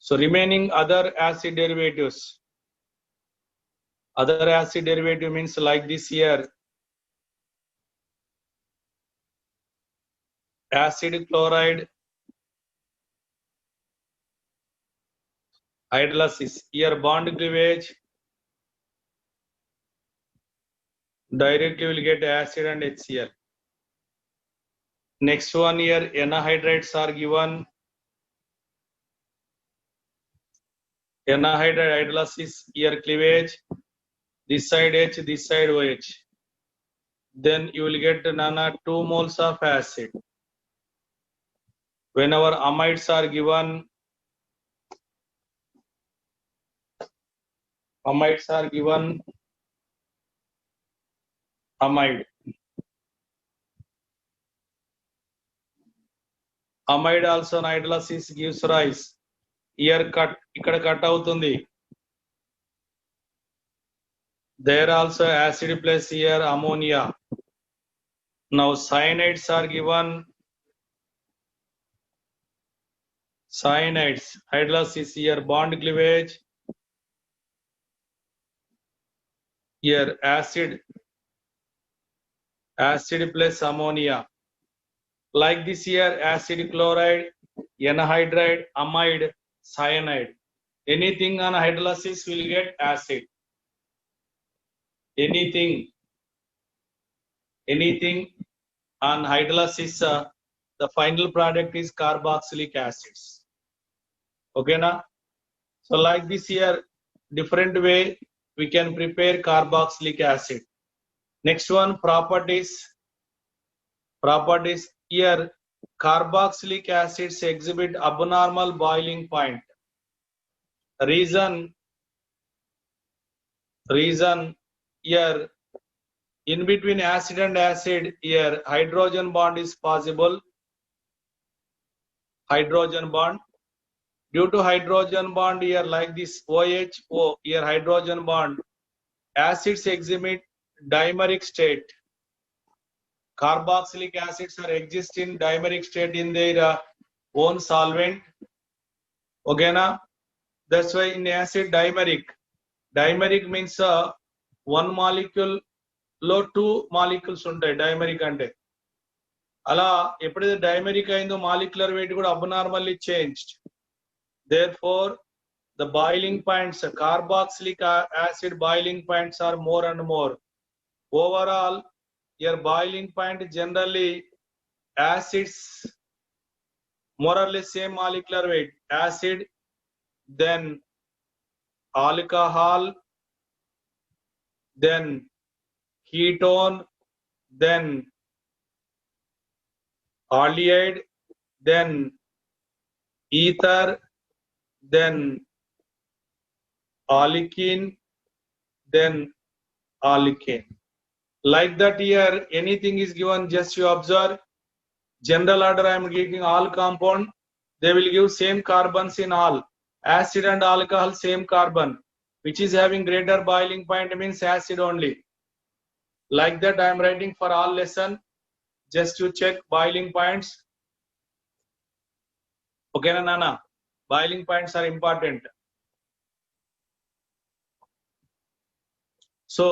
So remaining other acid derivatives. Other acid derivative means like this here. Acid chloride hydrolysis. Here bond cleavage. Directly will get acid and HCl. Next one here anhydrides are given. Anhydride hydrolysis here cleavage. This side H, this side OH. Then you will get 2 moles of acid. Whenever amides are given, amide. Amide also hydrolysis gives rise. Here cut, ikkada cut avutundi. There also acid plus here ammonia. Now cyanides are given. Cyanides hydrolysis here bond cleavage. Here acid plus ammonia. Like this here acid chloride, anhydride, amide, cyanide. Anything on hydrolysis will get acid. Anything on hydrolysis, the final product is carboxylic acids. Okay na? So like this here, different way we can prepare carboxylic acid. Next one, properties. Here carboxylic acids exhibit abnormal boiling point. Reason here in between acid and acid here hydrogen bond is possible. Hydrogen bond. Due to hydrogen bond here like this OHO here hydrogen bond, acids exhibit dimeric state. Carboxylic acids are exist in dimeric state in their own solvent. Okay na? That's why in acid dimeric. Dimeric means one molecule లో 2 molecules ఉంటాయి dimeric అంటే. అలా ఎప్పుడైతే dimeric అయిందో molecular weight కూడా abnormally changed. Therefore the boiling points, carboxylic acid boiling points are more and more. Overall your boiling point generally acids more or less same molecular weight. Acid, then alcohol, then ketone, then aldehyde, then ether, then alkene, then alkane. Like that here anything is given, just you observe. General order I am giving all compound, they will give same carbons in all. Acid and alcohol same carbon, which is having greater boiling point means acid only. Like that I am writing for all lesson, just to check boiling points. Okay na nana? Boiling points are important. So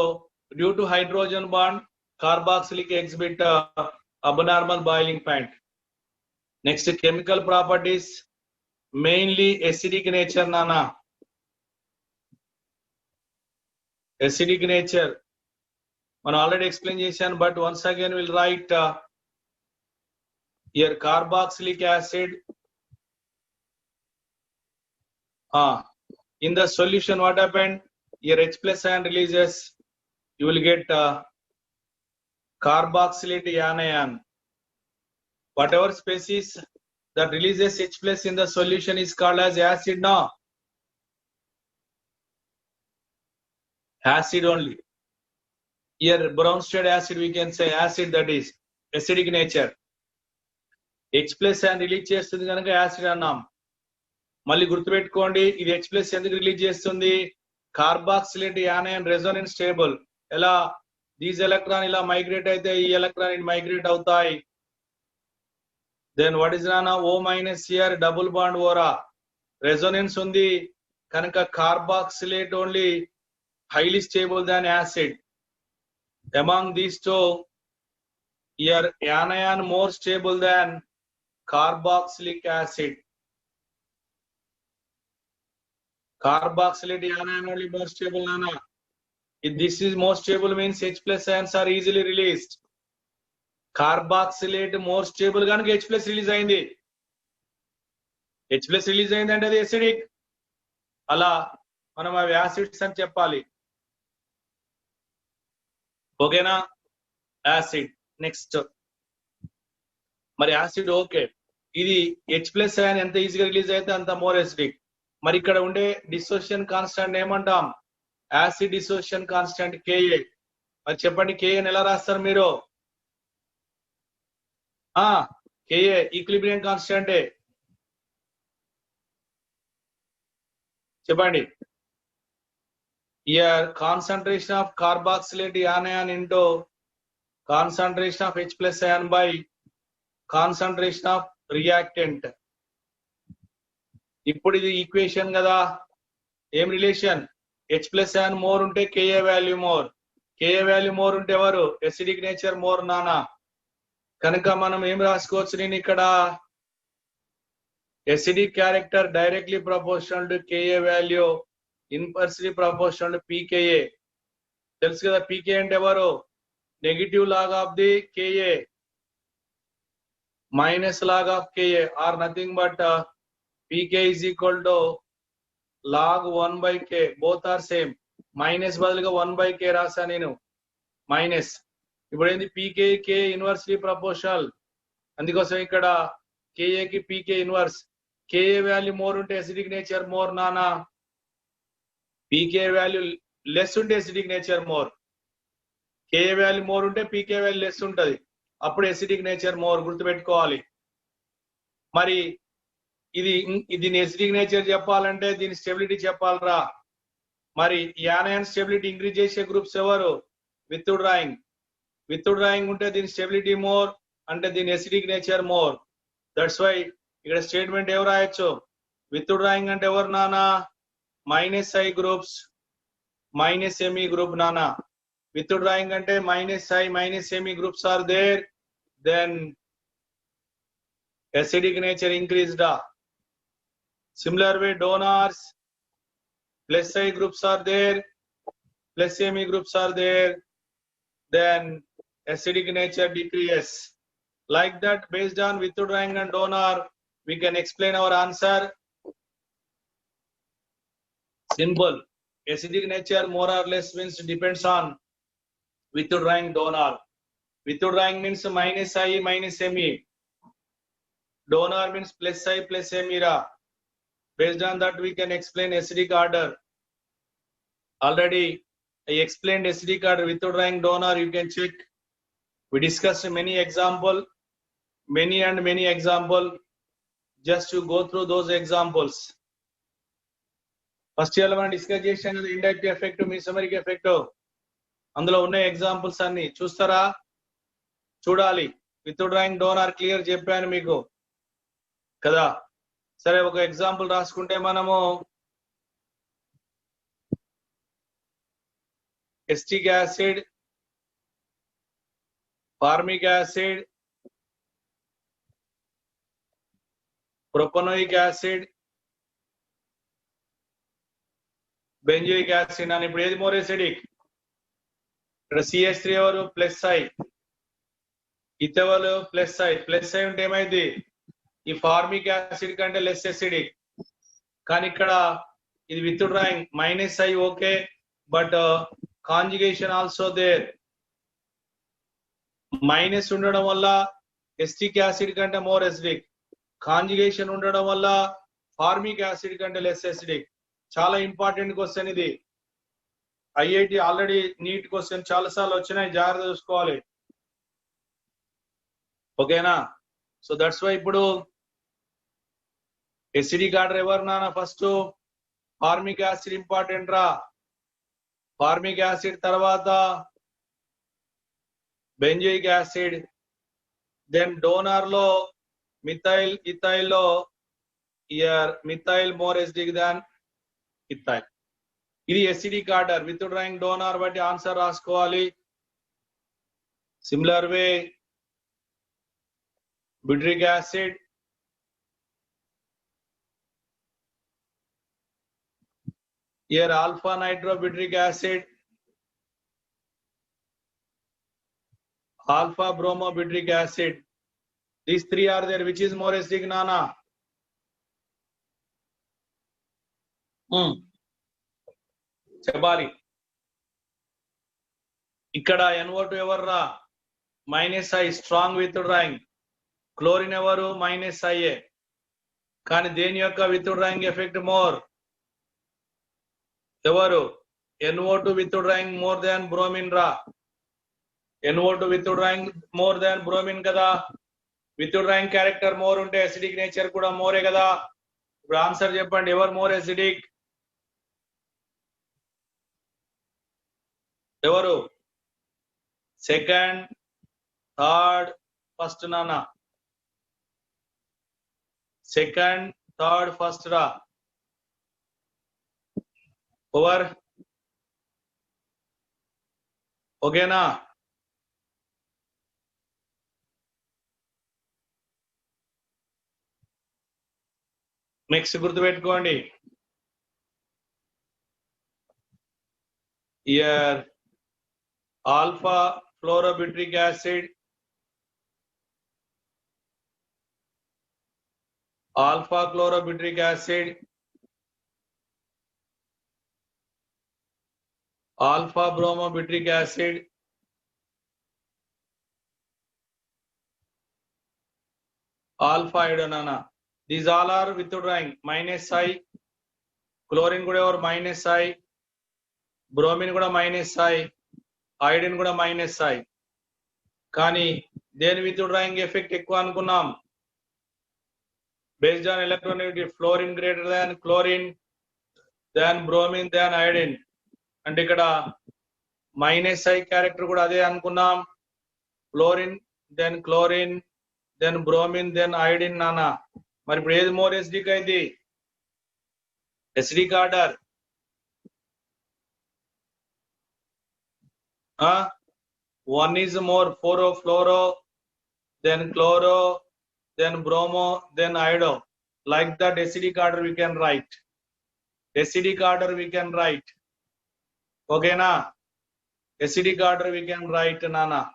due to hydrogen bond, carboxylic exhibit abnormal boiling point. Next, chemical properties, mainly acidic nature nana. Acidic nature. Man already explained చేశాను, but once again we'll write here carboxylic acid. In the solution what happened? Here H plus ion releases, you will get carboxylate anion. Whatever species that releases H plus in the solution is called as acid now. Acid only. Here Brownstein acid we can say acid, that is acidic nature. H plus ion release చేస్తుంది కనుక acid అన్నాం. మళ్ళీ గుర్తుపెట్టుకోండి, ఇది H plus ఎందుకు release చేస్తుంది? Carboxylate anion resonance stable. ఎలా these electron ఇలా మైగ్రేట్ అయితే ఈ ఎలక్ట్రాన్ మైగ్రేట్ అవుతాయి. Then what is Rana? O minus here double bond ora. resonance undi kanaka carboxylate only highly stable than acid. Among these two, here anion more stable than carboxylic acid. Carboxylate anion only more stable, Nana. If this is more stable means H plus ions are easily released. Carboxylate more stable ganaka H plus release ayindi. H plus release ayindante adi acidic. Ala manam avi acids ani cheppali. ఓకేనా acid next మరి acid okay ఇది H plus ion ఎంత ఈజీగా release అయితే అంత more acidic మరి ఇక్కడ ఉండే డిసోసియేషన్ కాన్స్టాంట్ ఏమంటాం యాసిడ్ డిసోసియేషన్ కాన్స్టాంట్ Ka మరి చెప్పండి Ka ఎలా రాస్తారు మీరు Ka ఈక్విలిబ్రియం కాన్స్టాంట్ చెప్పండి here concentration of carboxylate anion into concentration of H plus ion by concentration of reactant. ఇప్పుడు ఇది ఈక్వేషన్ కదా ఏం relation H plus ion more ఉంటే Ka value more Ka value more ఉంటే ఎవరు ఎసిడిక్ నేచర్ మోర్ నానా కనుక మనం ఏం రాసుకోవచ్చు నేను ఇక్కడ acidic character directly proportional to Ka value inversely proportional to pKa తెలుసు కదా pK అంటే ఎవరు negative log of the Ka minus log of Ka or nothing but pK is equal to log 1 by K both are same minus బదులుగా 1 by K రాసా నేను minus ఇప్పుడు ఏంది pK K inversely proportional అందుకోసం ఇక్కడ Ka కి pK inverse Ka value more ఉంటే acidic nature more నానా pK వాల్యూ లెస్ ఉంటే acidic nature more Ka value more ఉంటే pK వాల్యూ లెస్ ఉంటది అప్పుడు ఎసిడిక్ నేచర్ మోర్ గుర్తుపెట్టుకోవాలి మరి దీని ఎసిడిక్ నేచర్ చెప్పాలంటే దీని స్టెబిలిటీ చెప్పాలరా మరి యానయాన్ స్టెబిలిటీ ఇంక్రీజ్ చేసే గ్రూప్స్ ఎవరు విత్ ఉంటే దీని స్టెబిలిటీ మోర్ అంటే దీని acidic nature more that's why ఇక్కడ స్టేట్మెంట్ ఎవరు రాయొచ్చు విత్ డ్రాయింగ్ అంటే ఎవరు నానా minus I groups minus Me group నానా విత్ డ్రాయింగ్ అంటే minus I minus Me groups are there then acidic nature increased. Similar way donors plus I groups are there plus Me groups are there then acidic nature decreases like that based on withdrawing and donor we can explain our answer simple acidic nature more or less means depends on withdrawing donor withdrawing means minus I minus Me donor means plus I plus Me ra based on that we can explain acidic order already I explained acidic order withdrawing donor you can check we discussed many example just to go through those examples first year మనం discuss చేసాం కదా indirect effect మెసోమెరిక్ effect అందులో ఉన్న examples అన్ని చూస్తారా చూడాలి withdrawing donor clear చెప్పాను మీకు కదా సరే ఒక ఎగ్జాంపుల్ రాసుకుంటే మనము acetic acid formic acid propanoic acid benzoic acid అని ఇప్పుడు ఏది మోర్ ఎసిడిక్ ఇక్కడ CH3 ఎవరు ప్లస్ I ఇథవల్ ప్లస్ I ఉంటే ఏమైంది ఈ ఫార్మిక్ యాసిడ్ కంటే లెస్ ఎసిడిక్ కానీ ఇక్కడ ఇది withdrawing minus I okay but conjugation also there minus ఉండడం వల్ల ఎస్టిక్ యాసిడ్ కంటే మోర్ ఎసిడిక్ కాంజుగేషన్ ఉండడం వల్ల ఫార్మిక్ యాసిడ్ కంటే లెస్ ఎసిడిక్ చాలా ఇంపార్టెంట్ క్వశ్చన్ ఇది IIT ఆల్రెడీ నీట్ క్వశ్చన్ చాలా సార్లు వచ్చినాయి జాగ్రత్త చూసుకోవాలి ఓకేనా సో దట్స్ వై ఇప్పుడు ఎసిడిక్ ఆర్డర్ ఎవరు నాన్న ఫస్ట్ ఫార్మిక్ యాసిడ్ ఇంపార్టెంట్ రా ఫార్మిక్ యాసిడ్ తర్వాత బెంజోయిక్ యాసిడ్ దెన్ డోనర్ లో మిథైల్ ఇథైల్ లో here methyl more acidic than ethyl. ఇది acidic order. Withdrawing donor బట్టి ఆన్సర్ రాసుకోవాలి. Similar way, butyric acid, here alpha nitrobutyric acid, alpha bromobutyric acid. These three are there. Which is more acidic, Nana? చెప్పాలి. ఇక్కడ NO2 ఎవర్రా? -I, strong withdrawing. Chlorine ఎవరు? -IA. కానీ దేని యొక్క withdrawing effect more? ఎవరు? NO2 withdrawing more than bromine రా. NO2 withdrawing more than bromine కదా. విత్డ్రాయింగ్ క్యారెక్టర్ మోర్ ఉంటే అసిడిక్ నేచర్ కూడా మోరే కదా. ఇప్పుడు ఆన్సర్ చెప్పండి, ఎవరు మోర్ అసిడిక్? ఎవరు? సెకండ్, థర్డ్, ఫస్ట్ నాన్న. సెకండ్, థర్డ్, ఫస్ట్ రా. ఓవర్. ఓకేనా? నెక్స్ట్ గుర్తుపెట్టుకోండి. Year alpha fluorobutyric acid, alpha chlorobutyric acid, alpha bromobutyric acid, alpha iodonana. These all are withdrawing. -I, chlorine kuda or -I, bromine kuda -I, iodine కూడా -I. కానీ దేని withdrawing effect ఎక్కువ అనుకున్నాం? Based on electronegative. Fluorine greater than chlorine, than bromine, than iodine. అంటే ఇక్కడ -I character కూడా అదే అనుకున్నాం. Fluorine, then chlorine, then bromine, then iodine నానా. మరి ఇప్పుడు ఏది మోర్ ఎసిడిక్ అయింది? Acidic order. One is more fluoro, then chloro, then bromo, then iodo. Like that acidic order we can write. Acidic order we can write. Okay na? Acidic order we can write, Nana.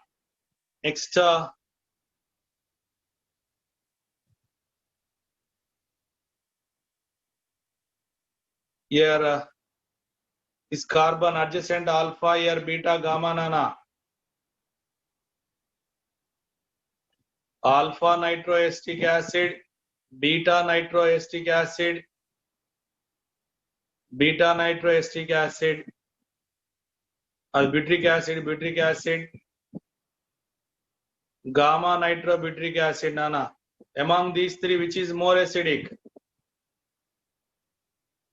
Next. Here is carbon adjacent alpha, here beta, gamma, nana. Alpha nitroacetic acid, beta nitroacetic acid, beta nitroacetic acid, butyric acid, gamma nitrobutyric acid, nana. Among these three, which is more acidic?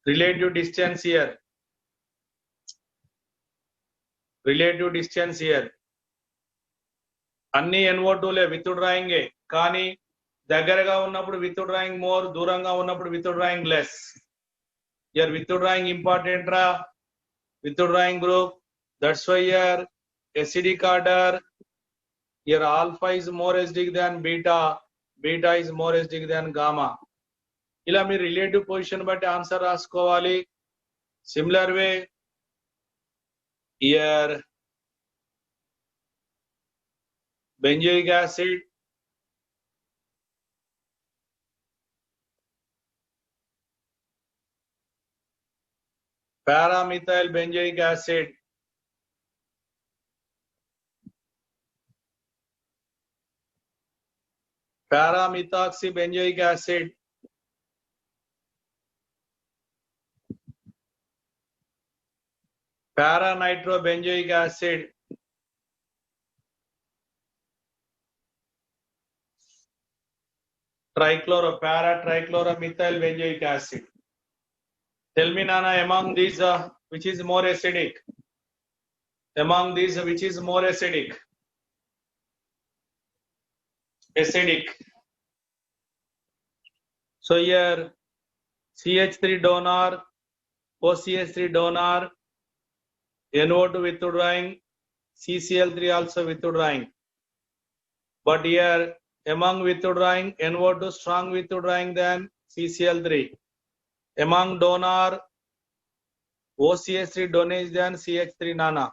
Relative distance here. Relative distance here. అన్ని NO2లే withdrawing. కానీ దగ్గరగా ఉన్నప్పుడు withdrawing more, దూరంగా ఉన్నప్పుడు withdrawing less. Here withdrawing important రా. Withdrawing group. That's why here acidic order. Here alpha is more acidic than beta, beta is more acidic than gamma. ఇలా మీరు relative position బట్టి ఆన్సర్ రాసుకోవాలి. Similar way here benzoic acid, paramethyl benzoic acid, paramethoxy benzoic acid, para-nitrobenzoic acid, para-trichloromethyl benzoic acid. Tell me, Nana, among these, which is more acidic? Among these, which is more acidic? Acidic. So here, CH3 donor, OCH3 donor, NO2 withdrawing, CCl3 also withdrawing. But here among withdrawing, NO2 strong withdrawing than CCl3. Among donor, OCH3 donation than CH3 nana.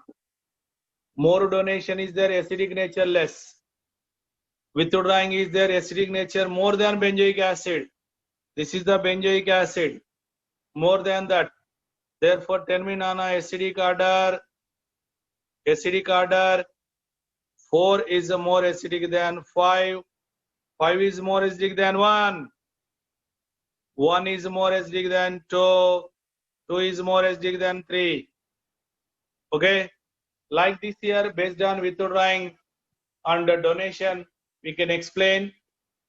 More donation is there, acidic nature less. Withdrawing is there, acidic nature more than benzoic acid. This is the benzoic acid. More than that. Therefore, tell me nana, acidic order. 4 is more acidic than 5. 5 is more acidic than 1. 1 is more acidic than 2. 2 is more acidic than 3. Okay. Like this here, based on withdrawing and donation, we can explain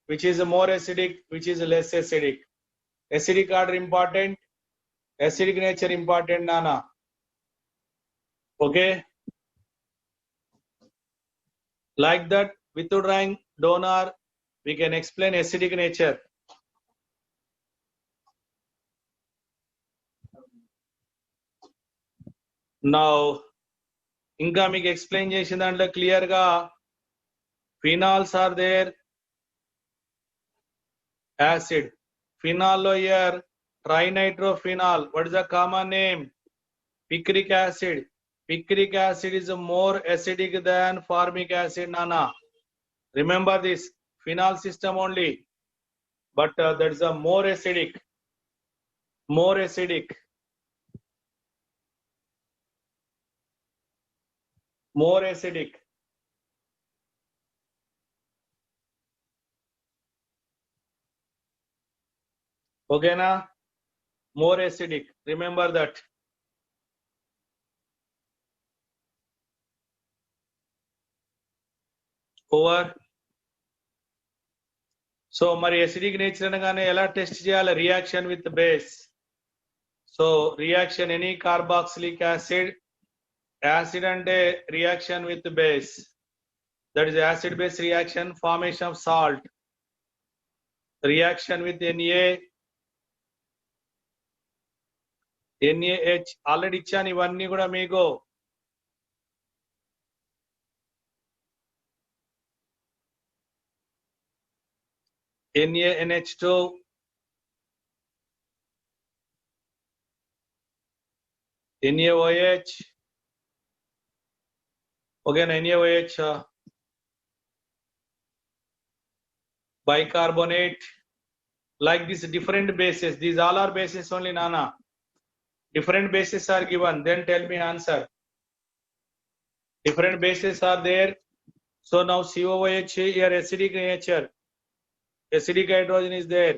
which is more acidic, which is less acidic. Acidic order important, acidic nature important, nana. Okay. Like that, withdrawing donor, we can explain acidic nature. Now, ఇంకా మీకు explain చేసిన దాంట్లో clear గా phenols are there, acid. Phenol లో here trinitrophenol. What is the common name? Picric acid. Picric acid is more acidic than formic acid, nana. Remember this, phenol system only, but that is a more acidic. More acidic. More acidic. Okay, na? More acidic. Remember that. Over. So మరి acidic nature అనగానే ఎలా test చేయాలి? Reaction with base. So reaction any carboxylic acid. Acid అంటే reaction with base. That is acid base reaction, formation of salt. Reaction with NaH already ఇచ్చాను ఇవన్నీ కూడా మీకు. NaNH2, NaOH, again NaOH, bicarbonate, like this different bases. These all are bases only, nana. Different bases are given. Then tell me answer. Different bases are there. So now COOH here acidic nature. Acidic hydrogen is there.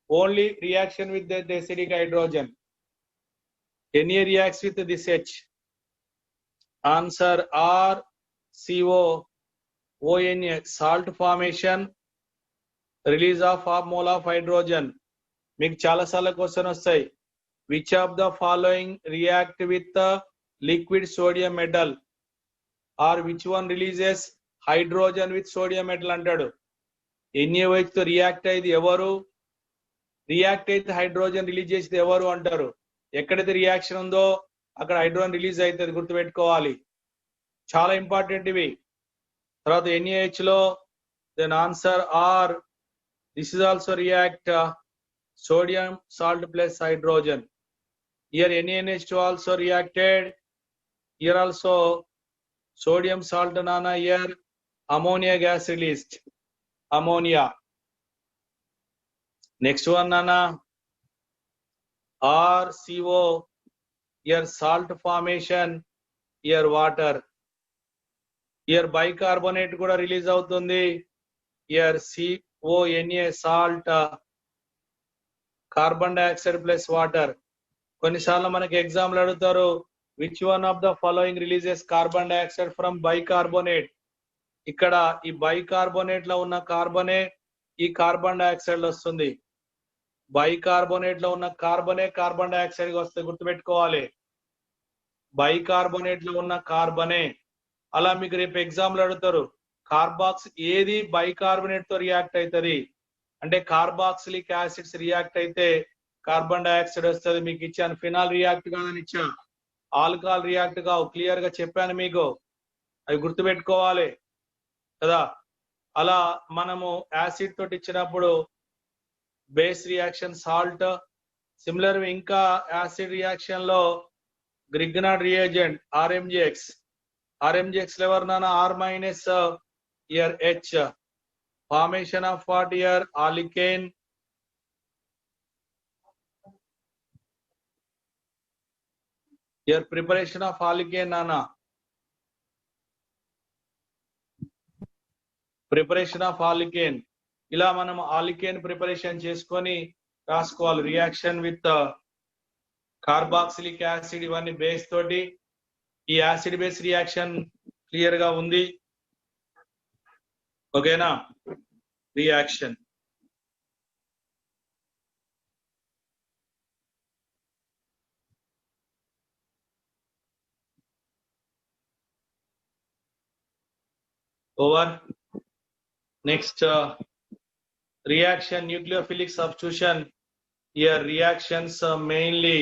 Only reaction with the acidic hydrogen. Na reacts with this H. Answer R, CO, ONA, salt formation, release of half mole of hydrogen. మీకు చాలా సార్లు question వస్తాయి. Which of the following react with the liquid sodium metal? Or which one releases hydrogen with sodium metal అంటాడు. NaOH తో react అయ్యేది ఎవరు? React అయితే hydrogen release చేసేది ఎవరు అంటారు. ఎక్కడైతే రియాక్షన్ ఉందో అక్కడ హైడ్రోజన్ రిలీజ్ అవుతుంది, గుర్తుపెట్టుకోవాలి. చాలా ఇంపార్టెంట్ ఇవి. తర్వాత NaH లో then answer are. This is also react sodium salt plus hydrogen. Here NaNH2 also reacted. Here also sodium salt nana, here ammonia gas released. Ammonia. Next one nana, RCO, here salt formation, here water. Here bicarbonate kuda release avutundi. Here CONA salt, carbon dioxide plus water. కొన్నిసార్లు మనకి ఎగ్జామ్లు అడుగుతారు, which one of the following releases carbon dioxide from bicarbonate. ఇక్కడ ఈ bicarbonate లో ఉన్న కార్బనే ఈ carbon dioxide వస్తుంది. బైకార్బోనేట్ లో ఉన్న కార్బనే కార్బన్ డైఆక్సైడ్ వస్తుంది, గుర్తుపెట్టుకోవాలి. బైకార్బోనేట్ లో ఉన్న కార్బనే. అలా మీకు రేపు ఎగ్జామ్లు అడుగుతారు, కార్బాక్స్ ఏది బైకార్బోనేట్ తో రియాక్ట్ అవుతుంది అంటే కార్బాక్సిలిక్ యాసిడ్స్ రియాక్ట్ అయితే కార్బన్ డైఆక్సైడ్ వస్తుంది. మీకు ఇచ్చాను ఫినాల్ రియాక్ట్ కాదని ఇచ్చా, ఆల్కహాల్ రియాక్ట్ కావు, క్లియర్ గా చెప్పాను మీకు, అవి గుర్తుపెట్టుకోవాలి కదా. అలా మనము యాసిడ్ తోటి ఇచ్చినప్పుడు బేస్ రియాక్షన్ సాల్ట్, సిమిలర్ ఇంకా యాసిడ్ రియాక్షన్ లో గ్రిగ్నార్డ్ రియేజెంట్ RMGX లెవర్ నానా R minus here H, formation of what here alkane, here preparation of alkane nana, preparation of alkane. ఇలా మనం ఆల్కేన్ ప్రిపరేషన్ చేసుకొని రాసుకోవాలి. రియాక్షన్ విత్ కార్బాక్సిలిక్ యాసిడ్, ఇవన్నీ base తోటి. ఈ యాసిడ్ బేస్ రియాక్షన్ క్లియర్ గా ఉంది, ఓకేనా. Reaction over. Next reaction nucleophilic substitution. Here reactions mainly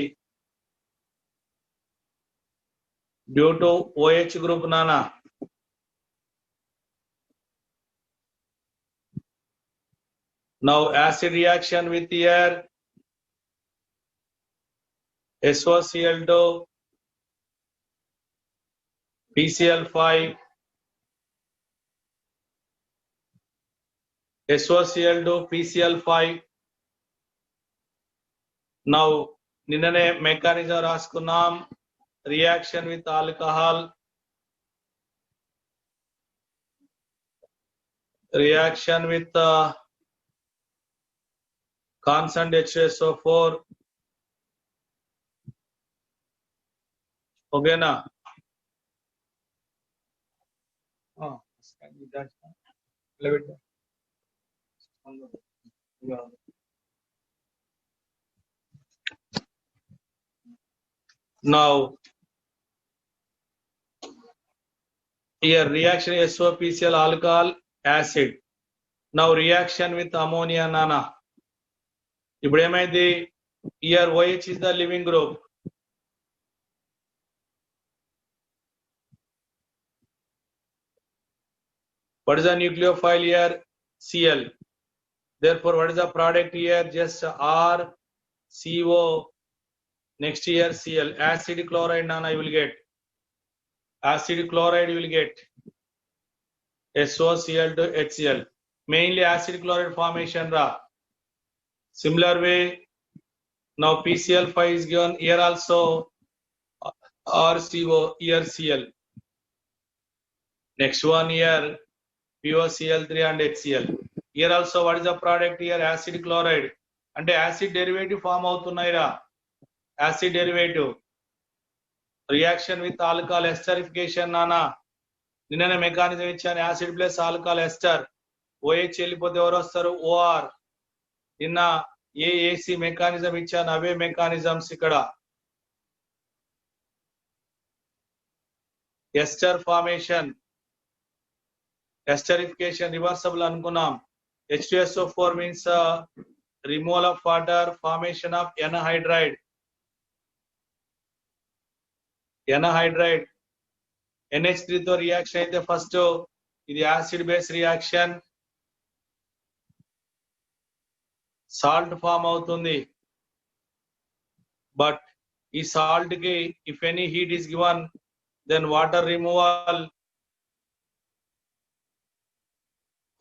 due to OH group nana. Now acid reaction with here SOCl2 PCl5, SOCl2 PCl5. Now నిన్ననే mechanism రాసుకున్నాం. Reaction with alcohol, reaction with constant H2SO4, ఓకేనా. Now here reaction SOPCl alcohol acid. Now reaction with ammonia nana. ఇప్పుడు ఏమైంది, here OH is the living group. What is the nucleophile here? Cl. Therefore what is the product here? Just RCO. Next here Cl. Acid chloride nana you will get. Acid chloride you will get SOCl to HCl. Mainly acid chloride formation ra. Similar way now PCl5 is given here also, RCO here Cl. Next one here POCl3 and HCl. Here also what is the product here? Acid chloride. అంటే acid derivative form అవుతున్నాయిరా, acid derivative. Reaction with alcohol esterification నానా, నిన్ననే mechanism ఇచ్చాను. Acid plus alcohol ester, OH వెళ్ళిపోతే ఎవరు వస్తారు? OR. నిన్న AAC mechanism ఇచ్చాను, అవే మెకానిజమ్స్ ఇక్కడ. ఎస్టర్ ఫార్మేషన్, ఎస్టరిఫికేషన్ రివర్సబుల్ అనుకున్నాం. H2SO4 means removal of water, formation of anhydride. Anhydride NH3 తో రియాక్షన్ అయితే ఫస్ట్ ఇది acid base reaction, salt form అవుతుంది. బట్ ఈ సాల్ట్ కి if any heat is given then water removal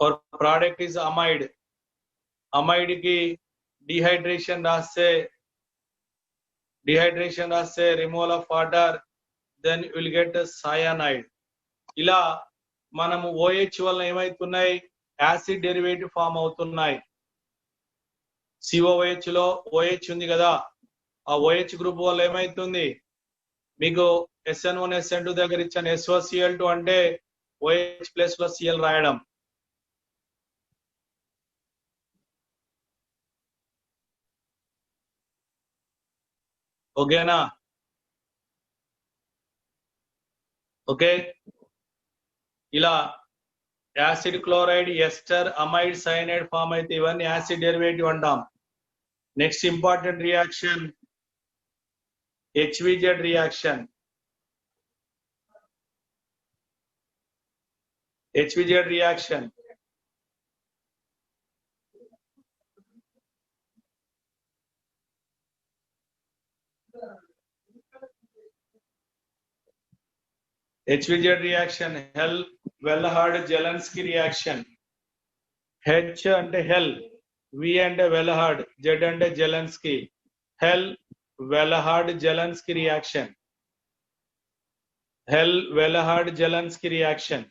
और product is amide. amide की dehydration रास्ते removal of water, then you will get a cyanide. ఇలా మనము OH వల్ల ఏమైతున్నాయి? యాసిడ్ డెరివేటివ్ ఫామ్ అవుతున్నాయి. COOH లో OH ఉంది కదా, ఆ OH గ్రూప్ వల్ల ఏమైతుంది? మీకు SN1 SN2 దగ్గర ఇచ్చిన SOCl2 అంటే OH ప్లస్ లో Cl రాయడం. ఓకేనా? ఓకే, ఇలా acid chloride ester amide cyanide form అయితే ఇవన్నీ యాసిడ్ డెరివేటివ్ అంటాం. Next important reaction, HVZ reaction. HVZ reaction. HVZ reaction, Hell-Wellhard-Jelensky reaction. H అంటే Hell, V అంటే Wellhard, Z అంటే Jelensky. Hell-Wellhard-Jelensky reaction. Hell-Wellhard-Jelensky reaction.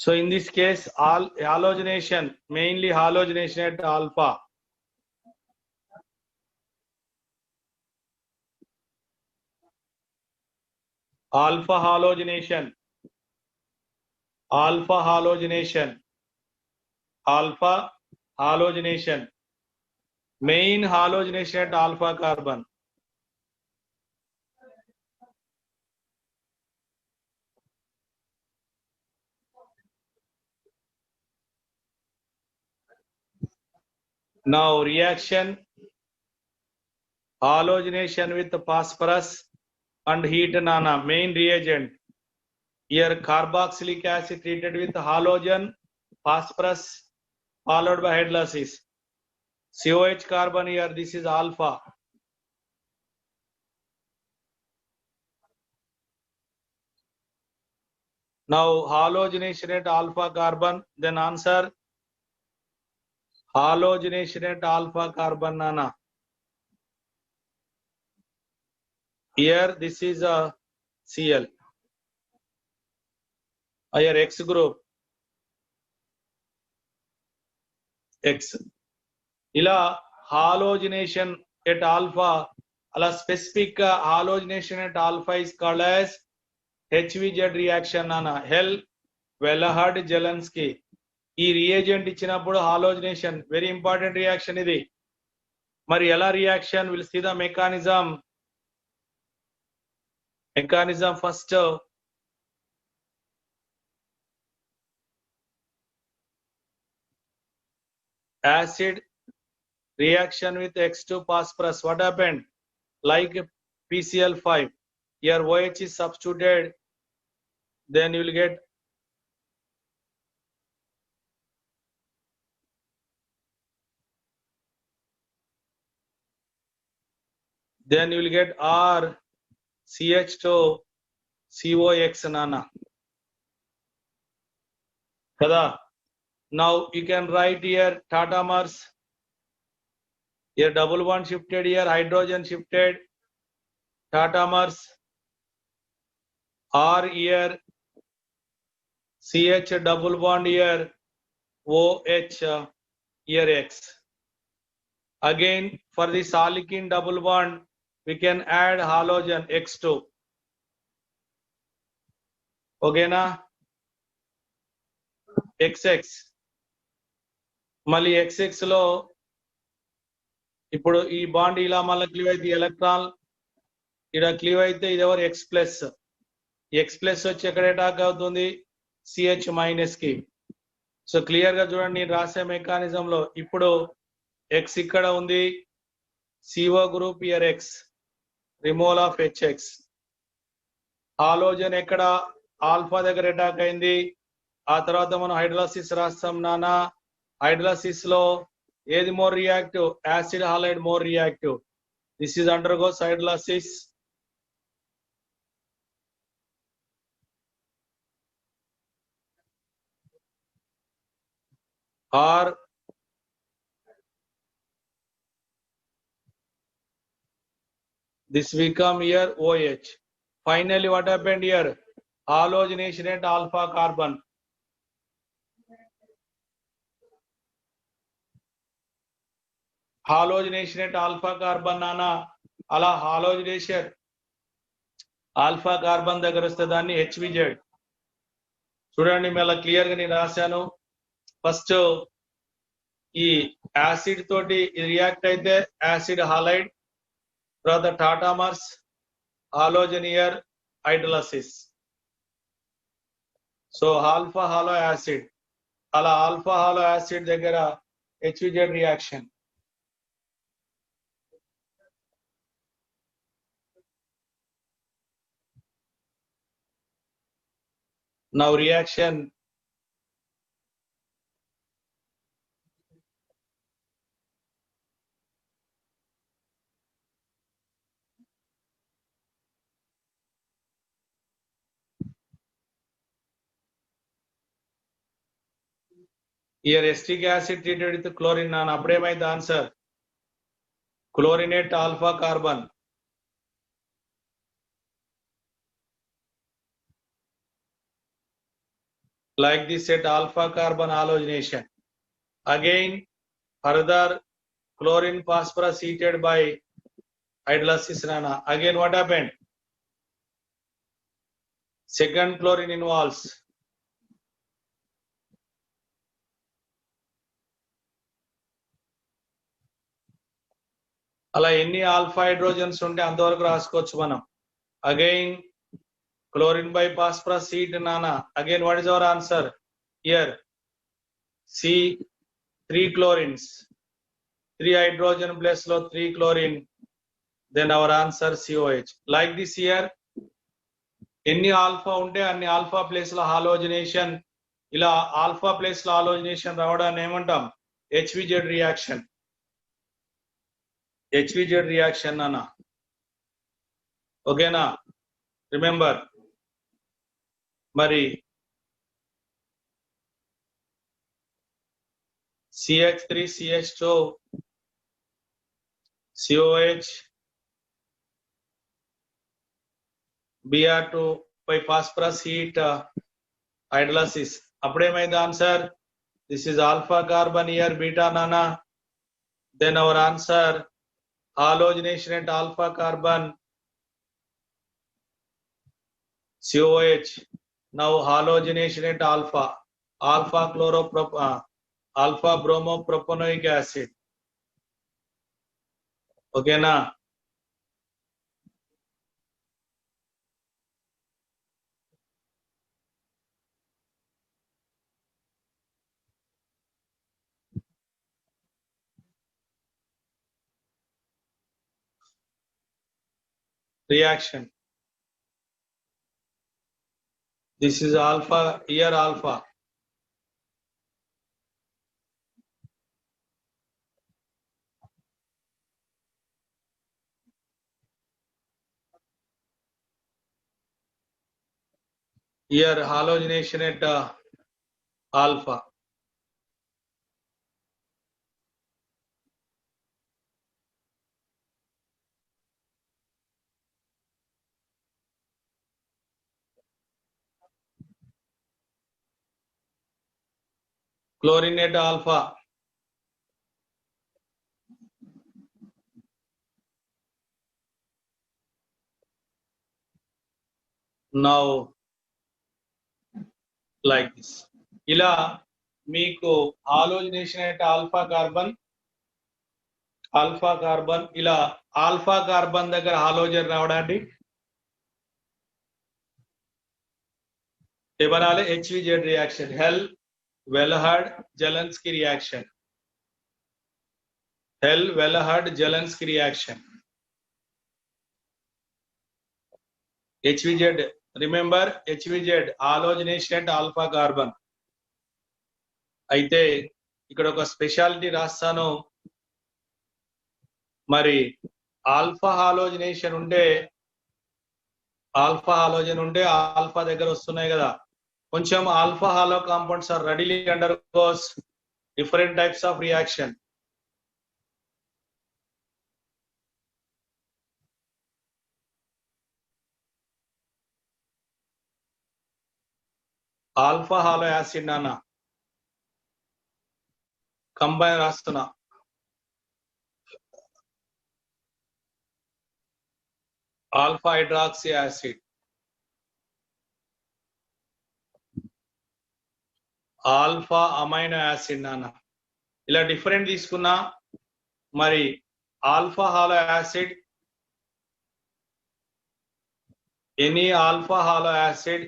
So in this case, halogenation, mainly halogenation at alpha. Alpha halogenation. Alpha halogenation. Alpha halogenation. Main halogenation at alpha carbon. Now reaction, halogenation with phosphorus and heat nana, main reagent. Here carboxylic acid treated with halogen, phosphorus followed by hydrolysis. COH carbon here, this is alpha. Now halogenation at alpha carbon, then answer halogenation at alpha carbon nana. Here this is a Cl. Here X group. X. Ila halogenation at alpha, ala specific halogenation at alpha is called as HVZ reaction nana. Hell-Wellhard-Jelensky. ఈ reagent ఇచ్చినప్పుడు halogenation very important reaction ఇది. మరి ఎలా reaction, will see the mechanism. First acid reaction with X2 phosphorus. What happened? Like PCl5. Here OH is substituted. Then you will get R CH2 COX nana. Kada. Now you can write here tatamers. Here double bond shifted, here hydrogen shifted. Tatamers. R here. CH double bond here. OH here X. Again for the alkene double bond, we can add halogen X2. Okay na? XX. మళ్ళీ XX లో ఇప్పుడు ఈ bond ఇలా మళ్ళీ cleave అయితే electron ఇక్కడ cleave అయితే ఇది ఎవరు X ప్లస్. X ప్లస్ వచ్చి ఎక్కడ అటాక్ అవుతుంది, CH మైనస్ కి. సో క్లియర్ గా చూడండి నేను రాసే మెకానిజం లో. ఇప్పుడు X ఇక్కడ ఉంది, CO group year X, removal of HX. Halogen ఎక్కడ ఆల్ఫా దగ్గర అటాక్ అయింది. ఆ తర్వాత మనం హైడ్రోలసిస్ రాస్తాం నానా. హైడ్రోలసిస్ లో ఏది more reactive, acid halide more reactive. This is undergoes hydrolysis. or this become here OH. Finally what happened here, halogenation at alpha carbon. Halogenation at alpha carbon nana. అలా halogenation alpha carbon దగ్గర వస్తే దాన్ని HVZ. చూడండి మళ్ళీ clear గా నేను రాశాను. First ఈ యాసిడ్ తోటి రియాక్ట్ అయితే యాసిడ్ హాలైడ్, తర్వాత tautomers, halogen here, hydrolysis. So alpha halo acid, అలా ఆల్ఫా హాలో యాసిడ్ దగ్గర HVZ reaction. Now reaction here acetic acid treated with chlorine ನಾನು ಅప్పుಡేమైంది answer chlorinate alpha carbon. Like this at alpha carbon halogenation. Again further chlorine phosphorus heated by hydrolysis nana. Again what happened? Second chlorine involves. అలా ఎన్ని alpha hydrogens ఉంటే అంతవరకు రాసుకోవచ్చు మనం. Again chlorine by phosphorus heat nana. Again what is our answer here? C 3 chlorines, 3 hydrogen plus lo 3 chlorine, then our answer COH. Like this here ఎన్ని alpha ఉంటే అన్ని alpha place లో హాలోజనేషన్, ఇలా alpha place లో halogenation రావడాన్ని ఏమంటాం? HVZ reaction. HVZ reaction అన్న. ఓకేనా? రిమెంబర్. మరి CH3 CH2 COH Br2 by phosphorus heat hydrolysis. అప్పుడేమైంది answer? This is alpha carbon here, beta nana. Then our answer halogenation at alpha carbon COH. Now halogenation at alpha, alpha alpha bromopropanoic acid. Okay na? Reaction. This is alpha, here alpha. Here halogenation at alpha. Chlorine at alpha. Now like this. ఇలా మీకు halogenation at alpha carbon ఇలా alpha carbon దగ్గర halogen రావడానికి ఏమనాలి? HVZ reaction. Hell Volhard Zelinsky reaction. Hell Volhard Zelinsky reaction. HVZ, remember HVZ halogenation at alpha carbon. అయితే ఇక్కడ ఒక speciality రాస్తాను. మరి ఆల్ఫా హాలోజనేషన్ ఉంటే ఆల్ఫా దగ్గర వస్తున్నాయి కదా, కొంచెం alpha halo compounds are readily undergoes different types of reaction. Alpha halo acid నాన్న కంబైన్ రాస్తున్నా. Alpha hydroxy acid, alpha amino acid నాన్న ఇలా డిఫరెంట్ తీసుకున్నా. మరి alpha halo acid, any alpha halo acid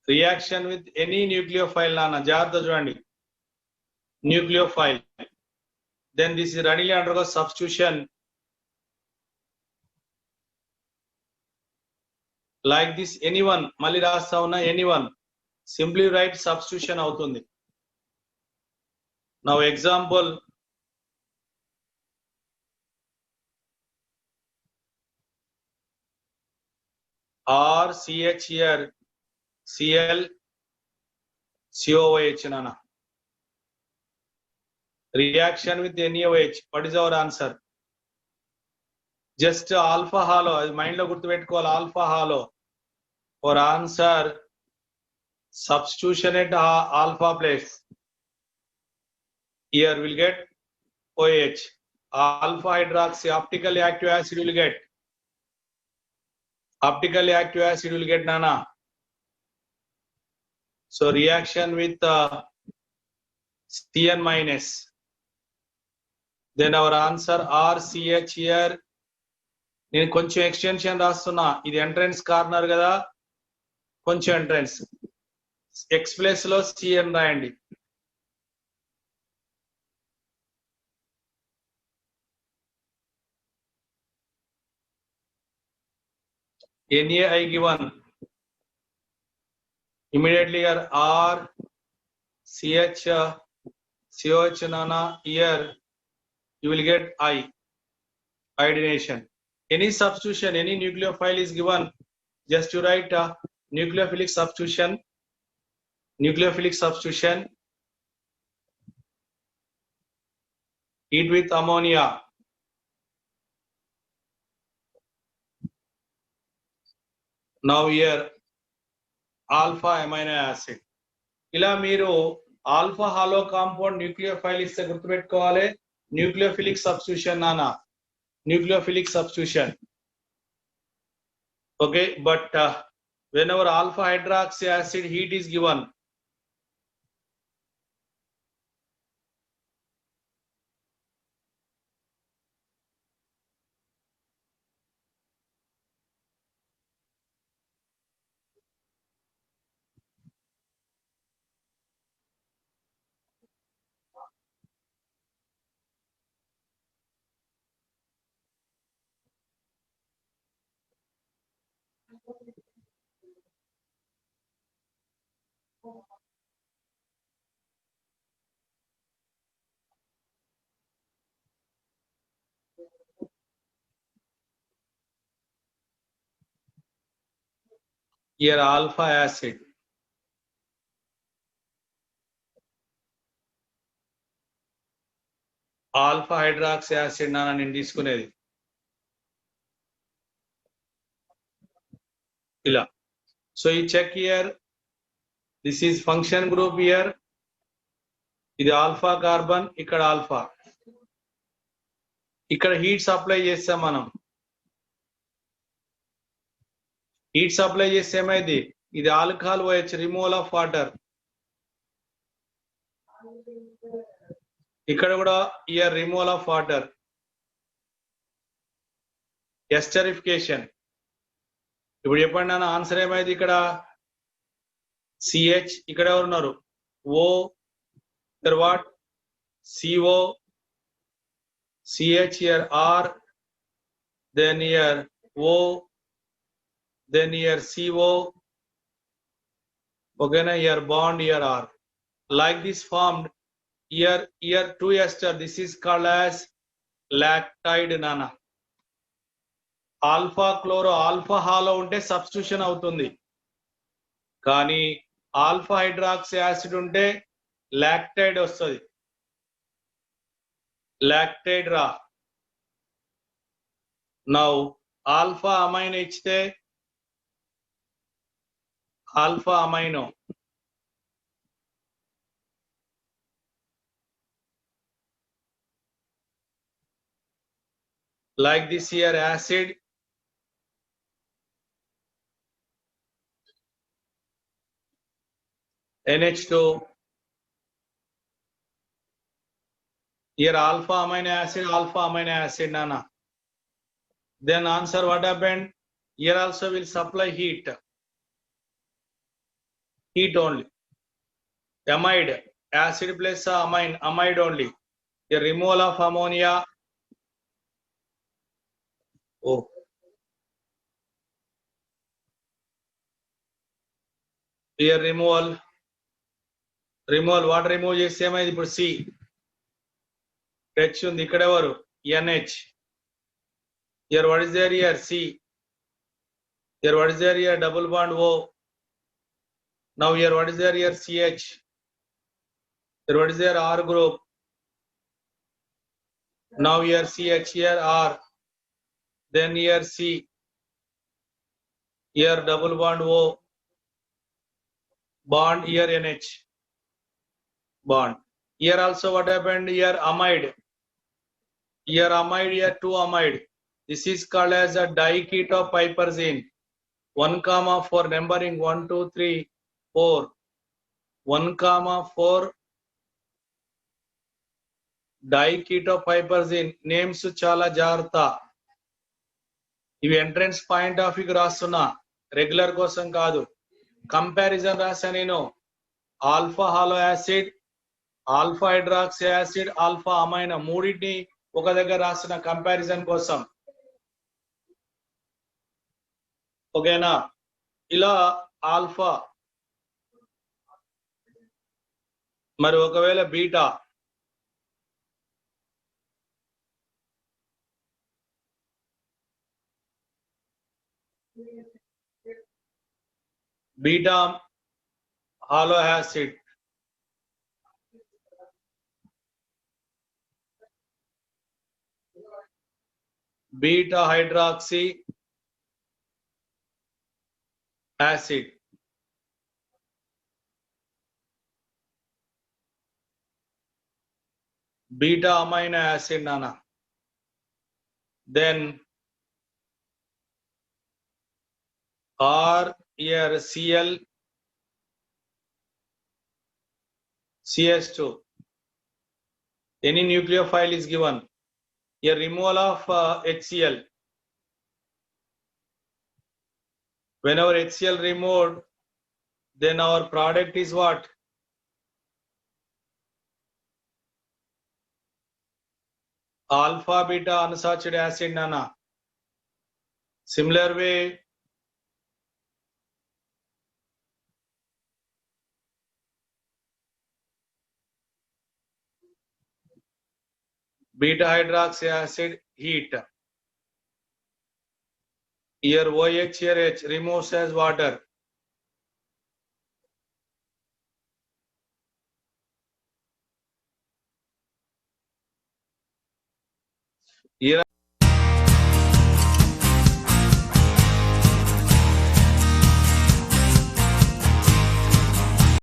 reaction with any nucleophile nana jagrata chudandi nucleophile, then this is readily undergo substitution like this. Anyone mali rasta unna anyone simply write substitution avutundi. Now example, RCH here Cl COOH nana reaction with NaOH. What is our answer? Just alpha halo mind lo gurtu pettukovali alpha halo. For answer substitution at alpha place, here will get OH. Alpha hydroxy optically active acid will get nana. So reaction with Cn minus, then our answer RCH here. నేను కొంచెం extension రాస్తున్నా, ఇది entrance corner కదా, కొంచెం entrance X place లో Cn రాయండి. NaI given, immediately here RCH COH nana, here you will get I, iodination. Any substitution, any nucleophile is given, just to write nucleophilic substitution, heat with ammonia. Now here alpha amino acid. ఇలా మీరు alpha hollow compound nucleophile ఇస్తే గుర్తుపెట్టుకోవాలి, nucleophilic substitution నానా, nucleophilic substitution. Okay, but whenever alpha hydroxy acid heat is given, here alpha acid, alpha hydroxy acid నానా నేను తీసుకునేది ఇలా. So you check here, this is function group here, ఇది alpha carbon, ఇక్కడ alpha, ఇక్కడ heat supply చేస్తాం మనం. Heat supply చేస్తే ఏమైంది, ఇది alcohol OH, removal of water. ఇక్కడ కూడా year removal of water, esterification. ఇప్పుడు చెప్పండి నాన్న ఆన్సర్ ఏమైంది, ఇక్కడ CH, ఇక్కడ ఎవరు ఉన్నారు O, తర్వాత CO, CH here R, then here O, then here CO, okay na, here bond, here R, like this formed. Here 2 ester, this is called as lactide nana. Alpha chloro alpha hollow ఉంటే substitution అవుతుంది, కానీ alpha hydroxy acid ఉంటే లాక్టైడ్ వస్తుంది. Lactide రా. Now alpha amino ఇచ్చితే alpha amino, like this here acid, NH2, here alpha amino acid nana. Then answer what happened, here also will supply heat. heat only. Amide, acid plus amine, amide only. The removal of ammonia. Oh. Here removal. What remove చేస్తే ఏమైంది ఇప్పుడు C. H ఉంది ఇక్కడ ఎవరు NH. Here what is there here C. Here what is there here double bond O. Now here what is there here CH. Here what is there R group. Now here CH, here R. Then here C. Here double bond O. Bond here NH. Bond. Here also what happened here amide. Here amide, here 2 amide. This is called as a diketopiperazine. 1,4 numbering 1, 2, 3, 4. 1,4 diketopiperazine. Names చాలా జాగ్రత్త. ఇవి entrance point of view రాస్తున్నా, regular కోసం కాదు. Comparison రాసా నేను. Alpha halo acid, alpha hydroxy acid, alpha amine మూడింటిని ఒక దగ్గర రాసిన కంపారిజన్ కోసం. ఓకేనా? ఇలా ఆల్ఫా, మరి ఒకవేళ beta, beta hollow acid, beta hydroxy acid, beta amino acid nana. Then R here Cl CS2. Any nucleophile is given. Here removal of HCl. Whenever HCl removed, then our product is what? Alpha beta unsaturated acid nana. Similar way, beta hydroxy acid heat. Here OH, here H removes as water. Here